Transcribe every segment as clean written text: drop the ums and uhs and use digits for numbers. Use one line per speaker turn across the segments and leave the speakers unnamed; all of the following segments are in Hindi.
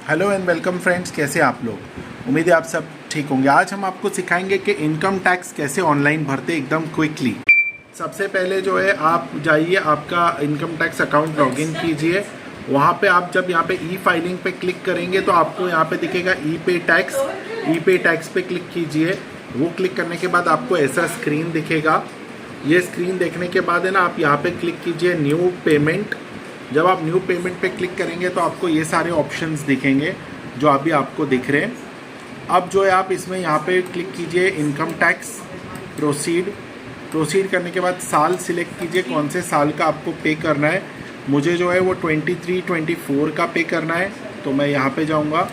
हेलो एंड वेलकम फ्रेंड्स, कैसे आप लोग। उम्मीद है आप सब ठीक होंगे। आज हम आपको सिखाएंगे कि इनकम टैक्स कैसे ऑनलाइन भरते एकदम क्विकली। सबसे पहले जो है आप जाइए, आपका इनकम टैक्स अकाउंट लॉगिन कीजिए। वहाँ पे आप जब यहाँ पे ई फाइलिंग पे क्लिक करेंगे तो आपको यहाँ पे दिखेगा ई पे टैक्स पे क्लिक कीजिए। वो क्लिक करने के बाद आपको ऐसा स्क्रीन दिखेगा। ये स्क्रीन देखने के बाद है ना, आप यहाँ पे क्लिक कीजिए न्यू पेमेंट। जब आप न्यू पेमेंट पे क्लिक करेंगे तो आपको ये सारे ऑप्शंस दिखेंगे जो अभी आपको दिख रहे हैं। अब जो है आप इसमें यहाँ पे क्लिक कीजिए इनकम टैक्स, प्रोसीड करने के बाद साल सिलेक्ट कीजिए, कौन से साल का आपको पे करना है। मुझे जो है वो 23-24 का पे करना है, तो मैं यहाँ पे जाऊँगा।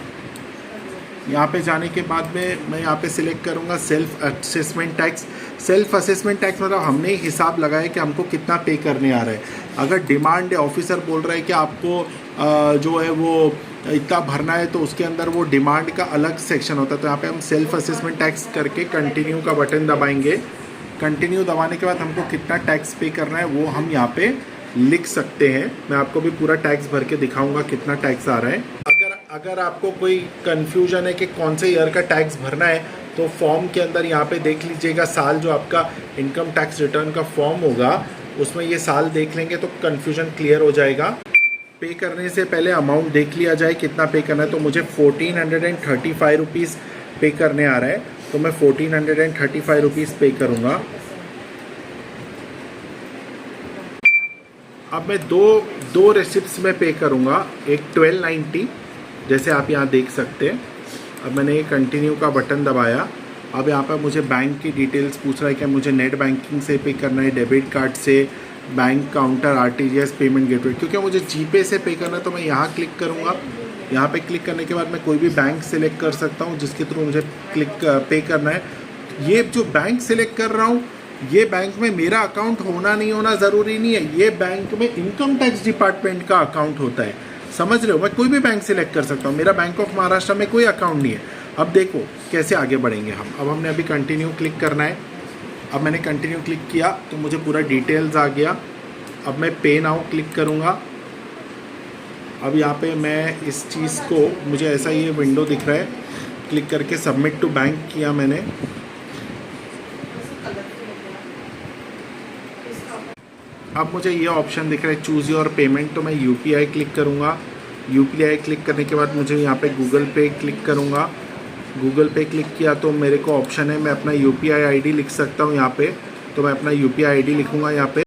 यहाँ पे जाने के बाद में मैं यहाँ पे सिलेक्ट करूँगा self assessment tax. Self assessment tax मतलब हमने ही हिसाब लगाया कि हमको कितना पे करने आ रहा है। अगर डिमांड ऑफिसर बोल रहा है कि आपको जो है वो इतना भरना है, तो उसके अंदर वो डिमांड का अलग सेक्शन होता है। तो यहाँ पे हम सेल्फ असेसमेंट टैक्स करके कंटिन्यू का बटन दबाएंगे। कंटिन्यू दबाने के बाद हमको कितना टैक्स पे करना है वो हम यहाँ पे लिख सकते हैं। मैं आपको भी पूरा टैक्स भर के दिखाऊंगा कितना टैक्स आ रहा है। अगर आपको कोई कन्फ्यूजन है कि कौन से ईयर का टैक्स भरना है, तो फॉर्म के अंदर यहाँ पे देख लीजिएगा साल, जो आपका इनकम टैक्स रिटर्न का फॉर्म होगा उसमें ये साल देख लेंगे तो कन्फ्यूजन क्लियर हो जाएगा। पे करने से पहले अमाउंट देख लिया जाए कितना पे करना है। तो मुझे 1435 रुपीज़ पे करने आ रहा है, तो मैं 1435 रुपीज़ पे करूँगा। अब मैं दो रेसिप्ट्स में पे करूँगा। एक 1290 जैसे आप यहाँ देख सकते हैं। अब मैंने ये कंटिन्यू का बटन दबाया। अब यहाँ पर मुझे बैंक की डिटेल्स पूछ रहा है कि मुझे नेट बैंकिंग से पे करना है, डेबिट कार्ड से, bank counter, RTGS, payment gateway. क्योंकि मुझे जीपे से पे करना है तो मैं यहाँ क्लिक करूँगा। यहाँ पे क्लिक करने के बाद मैं कोई भी बैंक सिलेक्ट कर सकता हूँ जिसके थ्रू मुझे पे करना है। ये जो बैंक सिलेक्ट कर रहा हूँ, ये बैंक में मेरा अकाउंट होना नहीं होना ज़रूरी नहीं है। ये बैंक में इनकम टैक्स डिपार्टमेंट का अकाउंट होता है, समझ रहे हो। मैं कोई भी बैंक सिलेक्ट कर सकता हूँ, मेरा बैंक ऑफ महाराष्ट्र में कोई अकाउंट नहीं है। अब देखो कैसे आगे बढ़ेंगे हम। अब हमने अभी कंटिन्यू क्लिक करना है। अब मैंने कंटिन्यू क्लिक किया तो मुझे पूरा डिटेल्स आ गया। अब मैं पे नाउ क्लिक करूँगा। अब यहाँ पे मैं इस चीज़ को, मुझे ऐसा ये विंडो दिख रहा है, क्लिक करके सबमिट टू बैंक किया मैंने। अब मुझे ये ऑप्शन दिख रहा है चूज़ योर पेमेंट, तो मैं यूपीआई क्लिक करूँगा। यूपीआई क्लिक करने के बाद मुझे यहाँ पे गूगल पे क्लिक करूँगा। गूगल पे क्लिक किया तो मेरे को ऑप्शन है मैं अपना यूपीआई आईडी लिख सकता हूँ यहाँ पे। तो मैं अपना यूपीआई आईडी लिखूँगा यहाँ पे।